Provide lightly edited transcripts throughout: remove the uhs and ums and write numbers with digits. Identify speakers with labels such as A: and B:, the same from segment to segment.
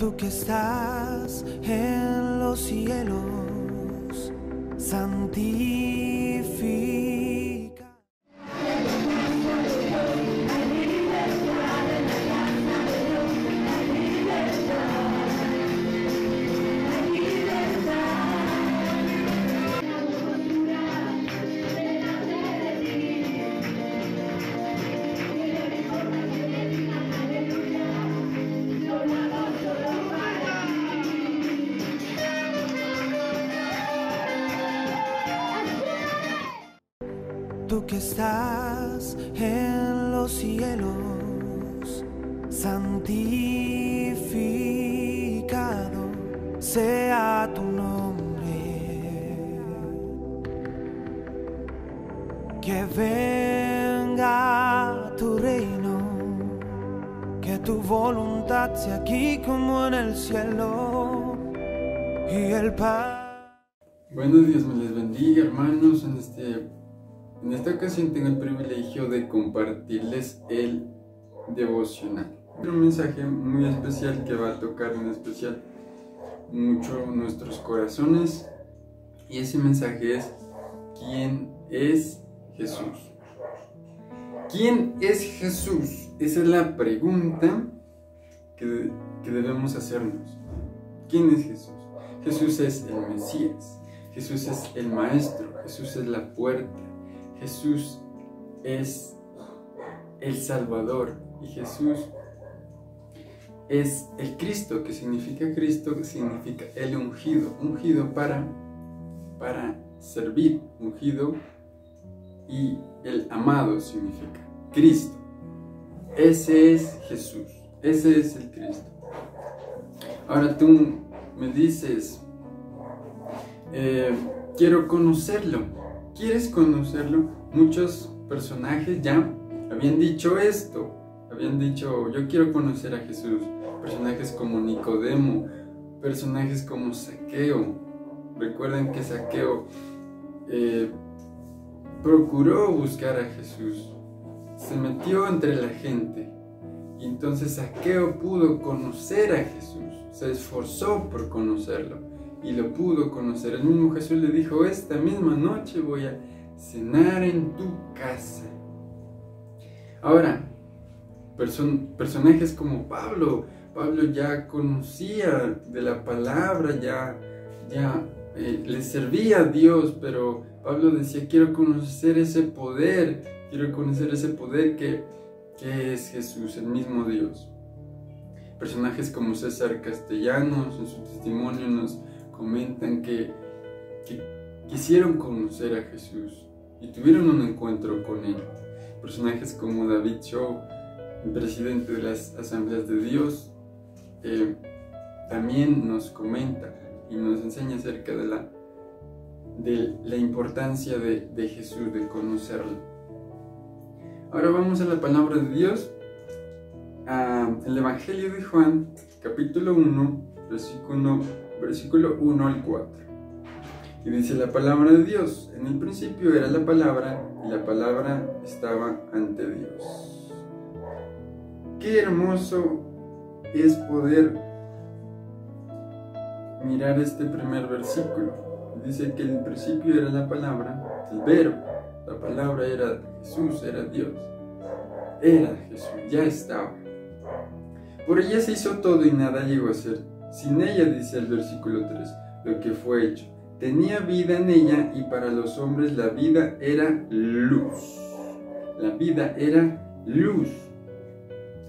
A: Tú que estás en los cielos, santifica. Tú que estás en los cielos, santificado sea tu nombre. Que venga tu reino, que tu voluntad sea aquí como en el cielo y el paz.
B: Buenos días, me les bendiga, hermanos. En esta ocasión tengo el privilegio de compartirles el devocional. Un mensaje muy especial que va a tocar en especial mucho nuestros corazones. Y ese mensaje es: ¿quién es Jesús? ¿Quién es Jesús? Esa es la pregunta que debemos hacernos. ¿Quién es Jesús? Jesús es el Mesías. Jesús es el Maestro. Jesús es la puerta. Jesús es el Salvador. Y Jesús es el Cristo. ¿Qué significa Cristo? Significa el ungido. Ungido para servir. Ungido. Y el amado significa Cristo. Ese es Jesús. Ese es el Cristo. Ahora tú me dices, quiero conocerlo. ¿Quieres conocerlo? Muchos personajes ya habían dicho esto. Habían dicho, yo quiero conocer a Jesús. Personajes como Nicodemo, personajes como Zaqueo. Recuerden que Zaqueo procuró buscar a Jesús. Se metió entre la gente. Y entonces Zaqueo pudo conocer a Jesús. Se esforzó por conocerlo. Y lo pudo conocer. El mismo Jesús le dijo, esta misma noche voy a cenar en tu casa. Ahora, personajes como Pablo ya conocía de la palabra, ya le servía a Dios, pero Pablo decía, quiero conocer ese poder que es Jesús, el mismo Dios. Personajes como César Castellanos, en su testimonio nos comentan que quisieron conocer a Jesús y tuvieron un encuentro con Él. Personajes como David Shaw, el presidente de las Asambleas de Dios, también nos comenta y nos enseña acerca de la importancia de Jesús, de conocerlo. Ahora vamos a la palabra de Dios, el Evangelio de Juan, capítulo 1, versículo 1 al 4. Y dice la palabra de Dios: en el principio era la palabra, y la palabra estaba ante Dios. Qué hermoso es poder mirar este primer versículo. Dice que en el principio era la palabra, el verbo. La palabra era Jesús, era Dios. Era Jesús, ya estaba. Por ella se hizo todo y nada llegó a ser. Sin ella, dice el versículo 3, lo que fue hecho. Tenía vida en ella y para los hombres la vida era luz. La vida era luz.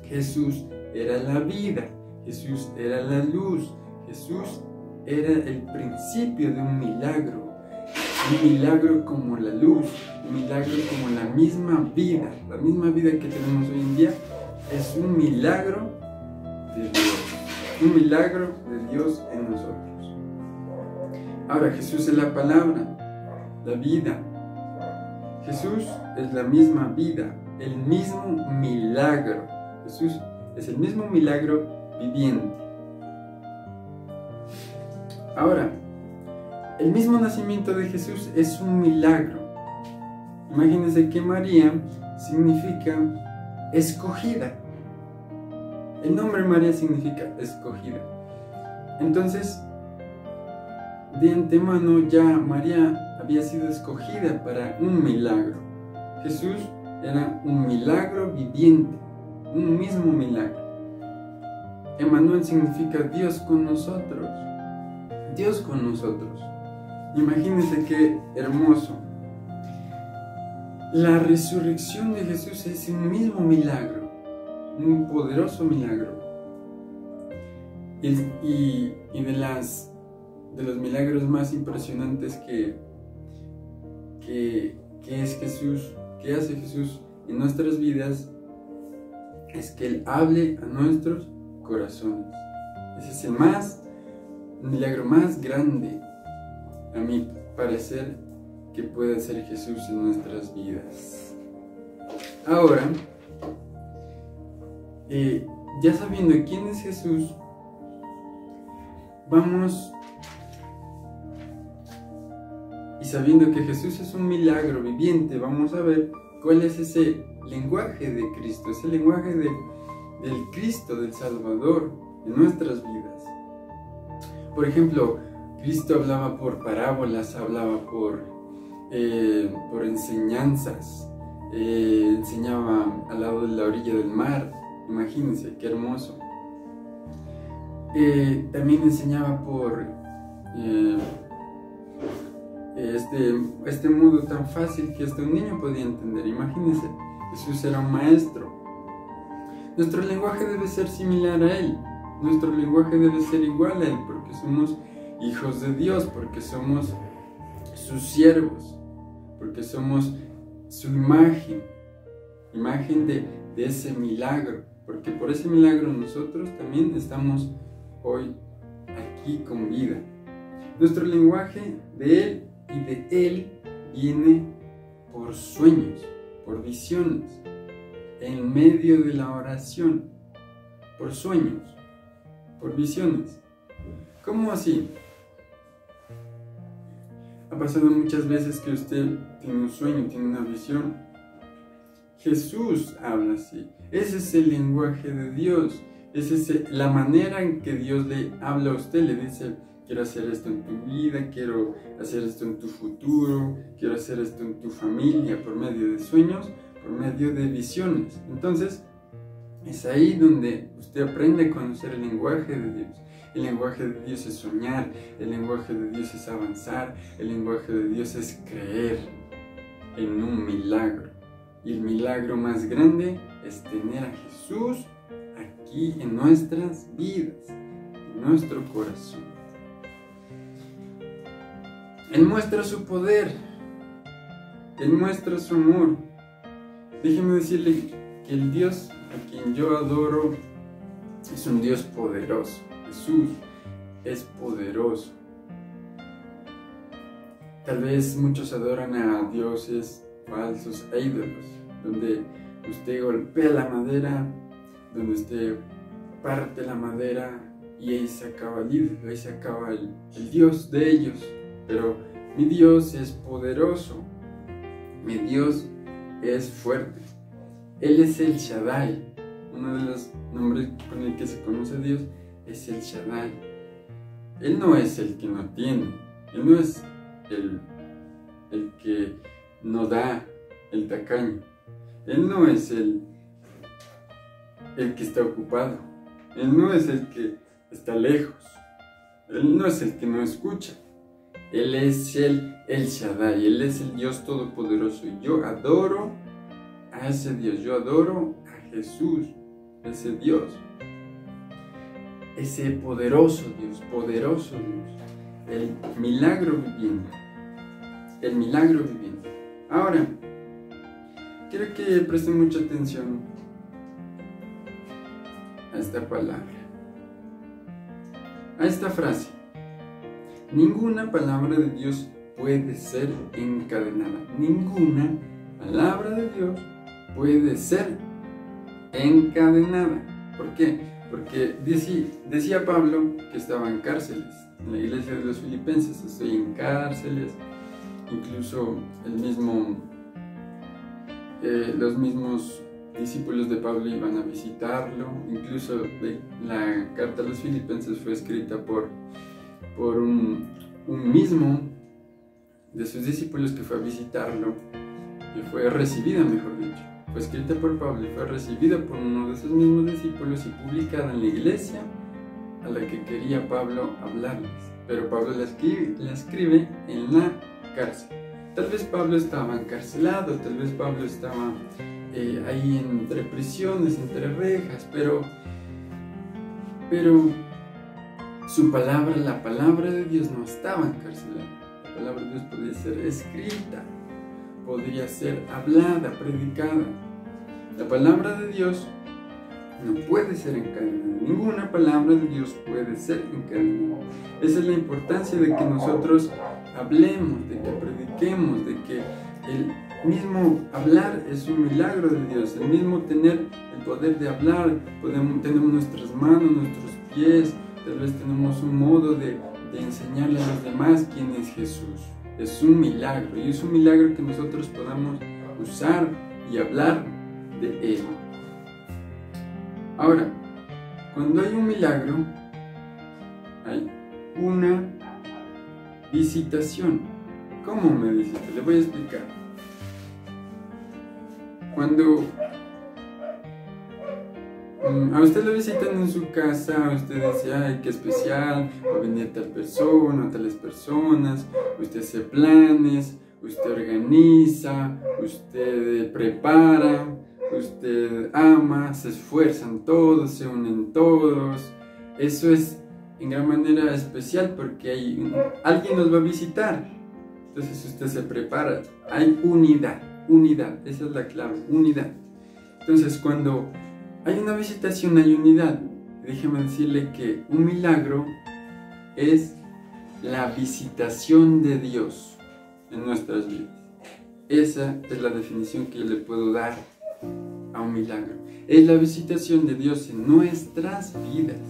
B: Jesús era la vida. Jesús era la luz. Jesús era el principio de un milagro. Un milagro como la luz. Un milagro como la misma vida. La misma vida que tenemos hoy en día es un milagro de Dios. Un milagro de Dios en nosotros. Ahora, Jesús es la palabra, la vida. Jesús es la misma vida, el mismo milagro. Jesús es el mismo milagro viviente. Ahora, el mismo nacimiento de Jesús es un milagro. Imagínense que María significa escogida. El nombre María significa escogida. Entonces, de antemano ya María había sido escogida para un milagro. Jesús era un milagro viviente, un mismo milagro. Emmanuel significa Dios con nosotros. Dios con nosotros. Imagínense qué hermoso. La resurrección de Jesús es un mismo milagro, un poderoso milagro. Y de los milagros más impresionantes que es Jesús, que hace Jesús en nuestras vidas, es que Él hable a nuestros corazones. Ese es el milagro más grande, a mi parecer, que puede hacer Jesús en nuestras vidas. Ahora, ya sabiendo quién es Jesús, vamos, y sabiendo que Jesús es un milagro viviente, vamos a ver cuál es ese lenguaje de Cristo, ese lenguaje del Cristo, del Salvador, en nuestras vidas. Por ejemplo, Cristo hablaba por parábolas, hablaba por enseñanzas, enseñaba al lado de la orilla del mar. Imagínense, qué hermoso. También enseñaba por este modo tan fácil que hasta un niño podía entender. Imagínense, Jesús era un maestro. Nuestro lenguaje debe ser similar a Él. Nuestro lenguaje debe ser igual a Él, porque somos hijos de Dios, porque somos sus siervos, porque somos su imagen de ese milagro, porque por ese milagro nosotros también estamos hoy aquí con vida. Nuestro lenguaje de Él y de Él viene por sueños, por visiones, en medio de la oración, por sueños, por visiones. ¿Cómo así? Ha pasado muchas veces que usted tiene un sueño, tiene una visión. Jesús habla así. Ese es el lenguaje de Dios. Esa es la manera en que Dios le habla a usted. Le dice: quiero hacer esto en tu vida, quiero hacer esto en tu futuro, quiero hacer esto en tu familia, por medio de sueños, por medio de visiones. Entonces, es ahí donde usted aprende a conocer el lenguaje de Dios. El lenguaje de Dios es soñar, el lenguaje de Dios es avanzar, el lenguaje de Dios es creer en un milagro. Y el milagro más grande es tener a Jesús aquí en nuestras vidas, en nuestro corazón. Él muestra su poder, Él muestra su amor. Déjeme decirle que el Dios a quien yo adoro es un Dios poderoso. Jesús es poderoso. Tal vez muchos adoran a dioses falsos, a ídolos, donde usted golpea la madera, donde usted parte la madera y ahí se acaba el ídolo, ahí se acaba el Dios de ellos. Pero mi Dios es poderoso, mi Dios es fuerte. Él es el Shaddai. Uno de los nombres con el que se conoce a Dios es el Shaddai. Él no es el que no tiene, Él no es el que no da, el tacaño. Él no es el que está ocupado. Él no es el que está lejos. Él no es el que no escucha. Él es el Shaddai. Él es el Dios Todopoderoso. Y yo adoro a ese Dios. Yo adoro a Jesús, ese Dios. Ese poderoso Dios. El milagro viviente. El milagro viviente. Ahora, quiero que presten mucha atención a esta palabra, a esta frase. Ninguna palabra de Dios puede ser encadenada. Ninguna palabra de Dios puede ser encadenada. ¿Por qué? Porque decía Pablo que estaba en cárceles. En la iglesia de los Filipenses estoy en cárceles. Incluso los mismos discípulos de Pablo iban a visitarlo. Incluso la carta a los Filipenses fue escrita por un mismo de sus discípulos que fue a visitarlo, y fue recibida, mejor dicho, fue escrita por Pablo y fue recibida por uno de sus mismos discípulos y publicada en la iglesia a la que quería Pablo hablarles. Pero Pablo la escribe en la cárcel. Tal vez Pablo estaba encarcelado, tal vez Pablo estaba ahí entre prisiones, entre rejas, pero su palabra, la palabra de Dios, no estaba encarcelada. La palabra de Dios podía ser escrita, podría ser hablada, predicada. La palabra de Dios no puede ser encadenada. Ninguna palabra de Dios puede ser encadenada. Esa es la importancia de que nosotros hablemos, de que prediquemos, de que el mismo hablar es un milagro de Dios. El mismo tener el poder de hablar, tenemos nuestras manos, nuestros pies, tal vez tenemos un modo de enseñarle a los demás quién es Jesús. Es un milagro, y es un milagro que nosotros podamos usar y hablar de Él. Ahora, cuando hay un milagro, hay una visitación. ¿Cómo me visita? Le voy a explicar. Cuando a usted lo visitan en su casa, usted dice, ay, qué especial, va a venir tal persona, tales personas, usted hace planes, usted organiza, usted prepara, usted ama, se esfuerzan todos, se unen todos. Eso es en gran manera especial porque alguien nos va a visitar. Entonces usted se prepara, hay unidad, esa es la clave, unidad. Entonces cuando hay una visitación, hay unidad. Déjeme decirle que un milagro es la visitación de Dios en nuestras vidas. Esa es la definición que yo le puedo dar a un milagro. Es la visitación de Dios en nuestras vidas.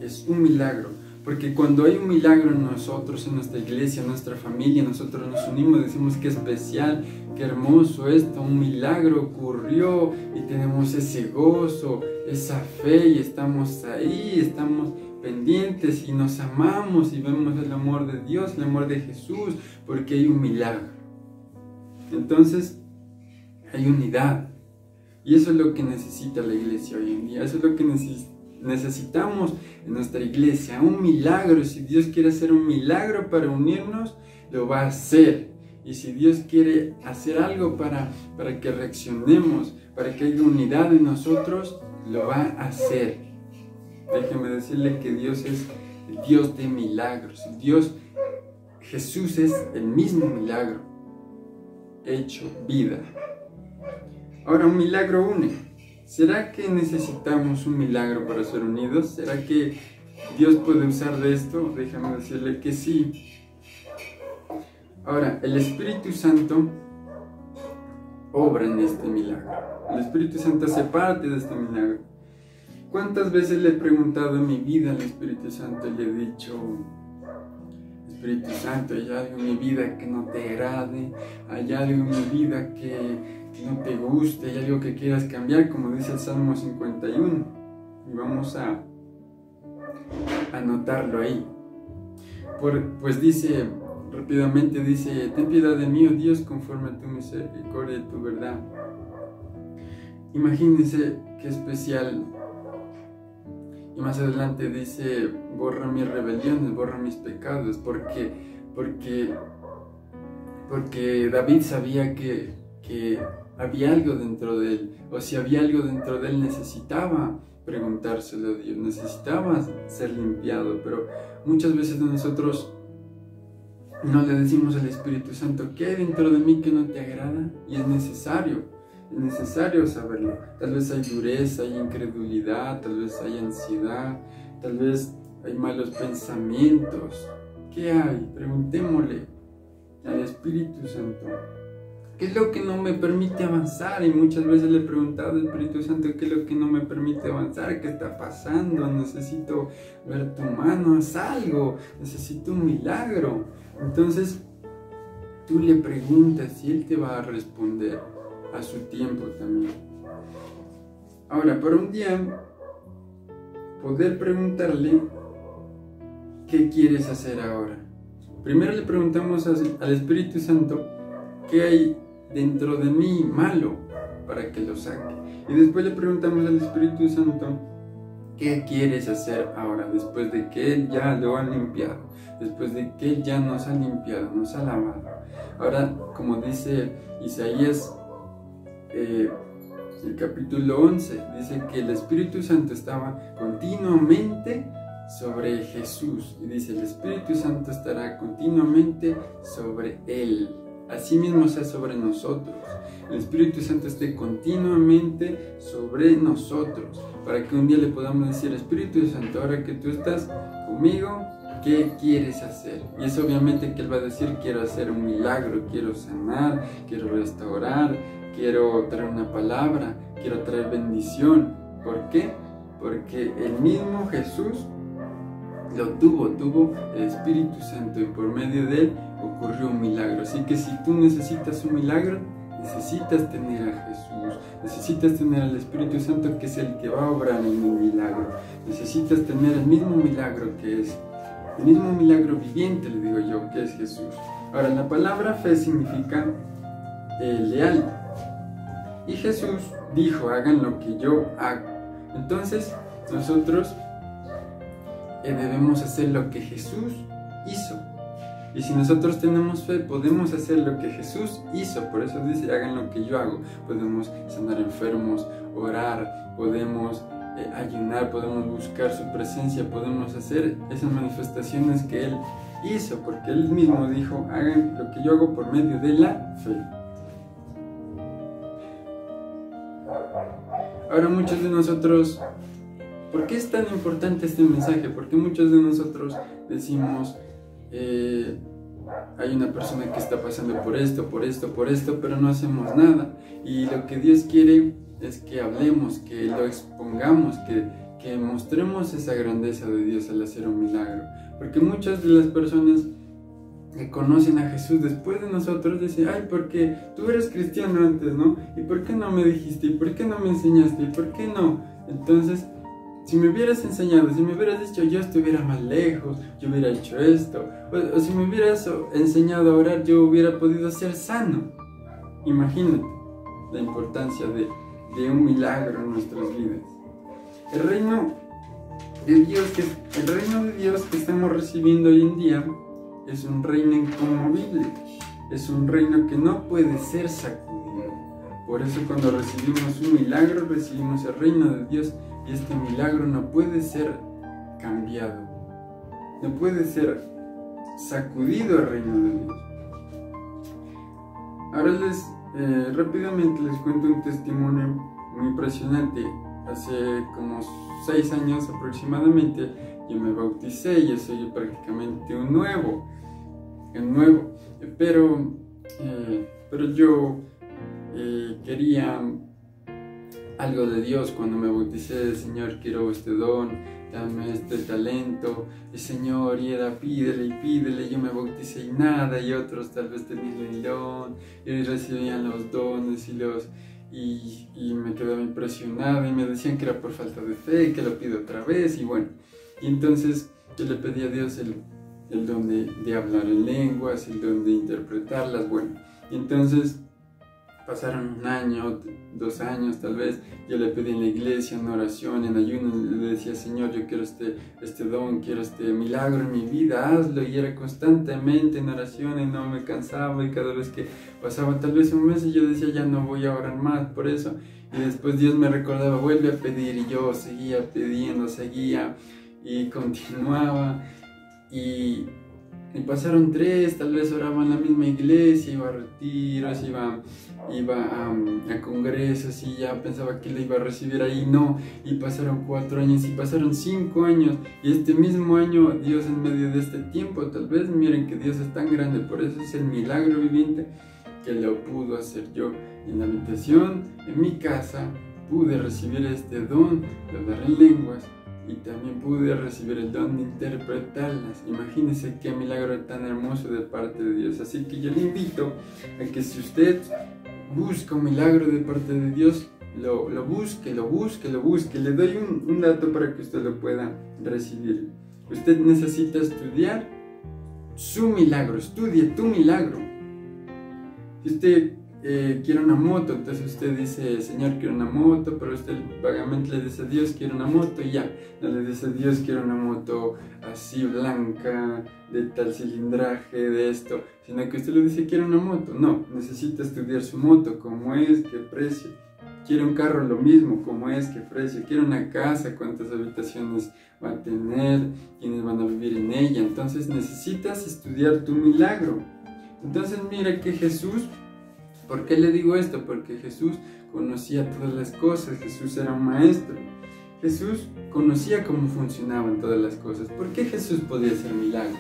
B: Es un milagro. Porque cuando hay un milagro en nosotros, en nuestra iglesia, en nuestra familia, nosotros nos unimos, decimos qué especial, qué hermoso esto, un milagro ocurrió y tenemos ese gozo, esa fe y estamos ahí, estamos pendientes y nos amamos y vemos el amor de Dios, el amor de Jesús, porque hay un milagro. Entonces, hay unidad. Y eso es lo que necesita la iglesia hoy en día, eso es lo que necesitamos en nuestra iglesia, un milagro. Si Dios quiere hacer un milagro para unirnos, lo va a hacer. Y si Dios quiere hacer algo para que reaccionemos, para que haya unidad en nosotros, lo va a hacer. Déjeme decirle que Dios es el Dios de milagros. Jesús es el mismo milagro hecho vida. Ahora, un milagro une. ¿Será que necesitamos un milagro para ser unidos? ¿Será que Dios puede usar de esto? Déjame decirle que sí. Ahora, el Espíritu Santo obra en este milagro. El Espíritu Santo hace parte de este milagro. ¿Cuántas veces le he preguntado en mi vida al Espíritu Santo y le he dicho, Espíritu Santo, hay algo en mi vida que no te agrade, hay algo en mi vida que no te guste, hay algo que quieras cambiar, como dice el Salmo 51, y vamos a anotarlo ahí. Pues dice, rápidamente dice, ten piedad de mí, oh Dios, conforme a tu misericordia y tu verdad. Imagínense qué especial. Y más adelante dice, borra mis rebeliones, borra mis pecados, porque David sabía que había algo dentro de él, o si había algo dentro de él necesitaba preguntárselo a Dios, necesitaba ser limpiado. Pero muchas veces nosotros no le decimos al Espíritu Santo, ¿qué hay dentro de mí que no te agrada? Y es necesario saberlo. Tal vez hay dureza, hay incredulidad, tal vez hay ansiedad, tal vez hay malos pensamientos. ¿Qué hay? Preguntémosle al Espíritu Santo. ¿Qué es lo que no me permite avanzar? Y muchas veces le he preguntado al Espíritu Santo, ¿qué es lo que no me permite avanzar? ¿Qué está pasando? Necesito ver tu mano, haz algo, necesito un milagro. Entonces, tú le preguntas y Él te va a responder a su tiempo también. Ahora, para un día poder preguntarle, ¿qué quieres hacer ahora? Primero le preguntamos al Espíritu Santo, ¿qué hay dentro de mí malo para que lo saque? Y después le preguntamos al Espíritu Santo, ¿qué quieres hacer ahora? Después de que Él ya lo ha limpiado, después de que Él ya nos ha limpiado, nos ha lavado. Ahora, como dice Isaías, el capítulo 11, dice que el Espíritu Santo estaba continuamente sobre Jesús. Y dice, el Espíritu Santo estará continuamente sobre Él. Asimismo sea sobre nosotros. El Espíritu Santo esté continuamente sobre nosotros, para que un día le podamos decir, Espíritu Santo, ahora que tú estás conmigo, ¿qué quieres hacer? Y es obviamente que Él va a decir, quiero hacer un milagro, quiero sanar, quiero restaurar, quiero traer una palabra, quiero traer bendición. ¿Por qué? Porque el mismo Jesús lo tuvo el Espíritu Santo, y por medio de Él ocurrió un milagro. Así que si tú necesitas un milagro, necesitas tener a Jesús, necesitas tener al Espíritu Santo, que es el que va a obrar en el milagro. Necesitas tener el mismo milagro que es, el mismo milagro viviente, le digo yo, que es Jesús. Ahora, la palabra fe significa leal. Y Jesús dijo, hagan lo que yo hago. Entonces, nosotros debemos hacer lo que Jesús hizo. Y si nosotros tenemos fe, podemos hacer lo que Jesús hizo. Por eso dice, hagan lo que yo hago. Podemos sanar enfermos, orar, podemos ayunar, podemos buscar su presencia, podemos hacer esas manifestaciones que Él hizo, porque Él mismo dijo, hagan lo que yo hago por medio de la fe. Ahora, muchos de nosotros, ¿por qué es tan importante este mensaje? Porque muchos de nosotros decimos, hay una persona que está pasando por esto, pero no hacemos nada. Y lo que Dios quiere es que hablemos, que lo expongamos, que mostremos esa grandeza de Dios al hacer un milagro. Porque muchas de las personas que conocen a Jesús después de nosotros dicen, ay, porque tú eres cristiano antes, ¿no? ¿Y por qué no me dijiste? ¿Y por qué no me enseñaste? ¿Y por qué no? Entonces, si me hubieras enseñado, si me hubieras dicho, yo estuviera más lejos, yo hubiera hecho esto, o si me hubieras enseñado a orar, yo hubiera podido ser sano. Imagínate la importancia de un milagro en nuestras vidas. El reino de Dios que estamos recibiendo hoy en día es un reino inconmovible, es un reino que no puede ser sacudido. Por eso cuando recibimos un milagro, recibimos el reino de Dios, y este milagro no puede ser cambiado, no puede ser sacudido el reino de Dios. Ahora rápidamente les cuento un testimonio muy impresionante. Hace como 6 años aproximadamente yo me bauticé, yo soy prácticamente un nuevo, pero yo quería algo de Dios cuando me bauticé. Señor, quiero este don, dame este talento. Y Señor, y era pídele, yo me bauticé y nada, y otros tal vez tenían el don y recibían los dones y me quedaba impresionado y me decían que era por falta de fe, que lo pido otra vez. Y bueno, y entonces yo le pedí a Dios el don de hablar en lenguas, el don de interpretarlas. Bueno, y entonces pasaron 1 año, 2 años tal vez. Yo le pedí en la iglesia, en oración, en ayuno, le decía, Señor, yo quiero este don, quiero este milagro en mi vida, hazlo. Y era constantemente en oración y no me cansaba, y cada vez que pasaba tal vez un mes y yo decía, ya no voy a orar más por eso. Y después Dios me recordaba, vuelve a pedir, y yo seguía pidiendo, y continuaba. Y pasaron 3, tal vez oraba en la misma iglesia, iba a retiros, iba a congresos, y ya pensaba que le iba a recibir ahí, no. Y pasaron 4 años, y pasaron 5 años, y este mismo año Dios, en medio de este tiempo, tal vez miren que Dios es tan grande, por eso es el milagro viviente, que lo pudo hacer yo en la habitación, en mi casa. Pude recibir este don de hablar en lenguas, y también pude recibir el don de interpretarlas. Imagínense qué milagro tan hermoso de parte de Dios. Así que yo le invito a que, si usted busca un milagro de parte de Dios, lo busque. Le doy un dato para que usted lo pueda recibir. Usted necesita estudiar su milagro, estudie tu milagro. Si usted quiere una moto, entonces usted dice, Señor, quiero una moto, pero usted vagamente le dice a Dios, quiero una moto, y ya. No le dice a Dios, quiero una moto así blanca, de tal cilindraje, de esto, sino que usted le dice, quiero una moto. No, necesita estudiar su moto, cómo es, qué precio. Quiere un carro, lo mismo, cómo es, qué precio. Quiere una casa, cuántas habitaciones va a tener, quiénes van a vivir en ella. Entonces necesitas estudiar tu milagro. Entonces mira que Jesús, ¿por qué le digo esto? Porque Jesús conocía todas las cosas, Jesús era un maestro. Jesús conocía cómo funcionaban todas las cosas. ¿Por qué Jesús podía hacer milagros?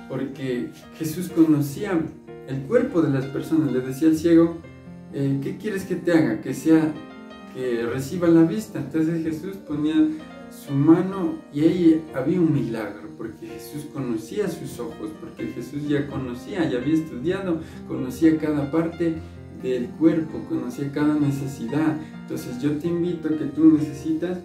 B: Porque Jesús conocía el cuerpo de las personas. Le decía al ciego, ¿qué quieres que te haga? Que reciba la vista. Entonces Jesús ponía su mano y ahí había un milagro, porque Jesús conocía sus ojos, porque Jesús ya conocía, ya había estudiado, conocía cada parte del cuerpo, conocía cada necesidad. Entonces yo te invito a que tú necesitas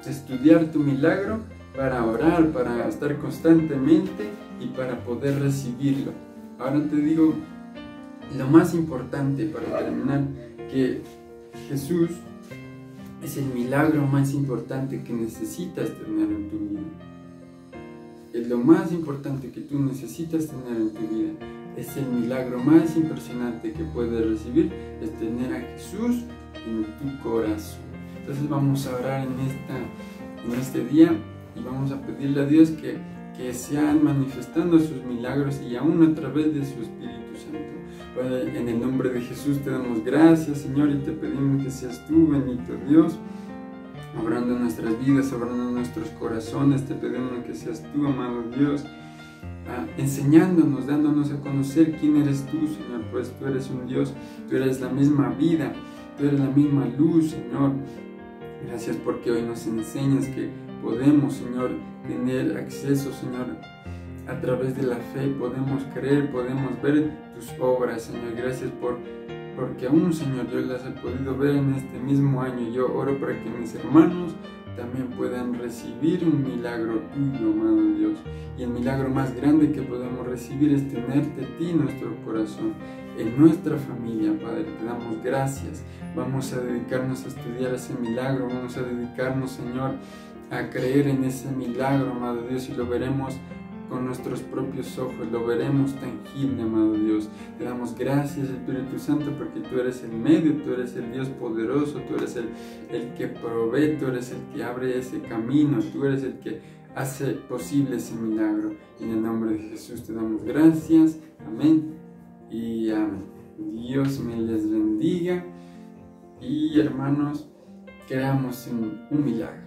B: estudiar tu milagro para orar, para estar constantemente y para poder recibirlo. Ahora te digo lo más importante para terminar, que Jesús es el milagro más importante que necesitas tener en tu vida. Es lo más importante que tú necesitas tener en tu vida. Es el milagro más impresionante que puedes recibir, es tener a Jesús en tu corazón. Entonces vamos a orar en este día y vamos a pedirle a Dios que sean manifestando sus milagros y aún a través de su Espíritu Santo. Padre, en el nombre de Jesús te damos gracias, Señor, y te pedimos que seas tú, bendito Dios, obrando en nuestras vidas, obrando en nuestros corazones. Te pedimos que seas tú, amado Dios, enseñándonos, dándonos a conocer quién eres tú, Señor, pues tú eres un Dios, tú eres la misma vida, tú eres la misma luz, Señor. Gracias porque hoy nos enseñas que podemos, Señor, tener acceso, Señor, a través de la fe, podemos creer, podemos ver tus obras, Señor. Gracias porque aún, Señor, yo las he podido ver en este mismo año. Yo oro para que mis hermanos también puedan recibir un milagro tuyo, amado Dios. Y el milagro más grande que podemos recibir es tenerte a ti en nuestro corazón, en nuestra familia, Padre. Te damos gracias. Vamos a dedicarnos a estudiar ese milagro, vamos a dedicarnos, Señor, a creer en ese milagro, amado Dios, y lo veremos con nuestros propios ojos, lo veremos tangible, amado Dios. Te damos gracias, Espíritu Santo, porque tú eres el medio, tú eres el Dios poderoso, tú eres el que provee, tú eres el que abre ese camino, tú eres el que hace posible ese milagro. En el nombre de Jesús te damos gracias, amén y amén. Dios me les bendiga y, hermanos, creamos un milagro.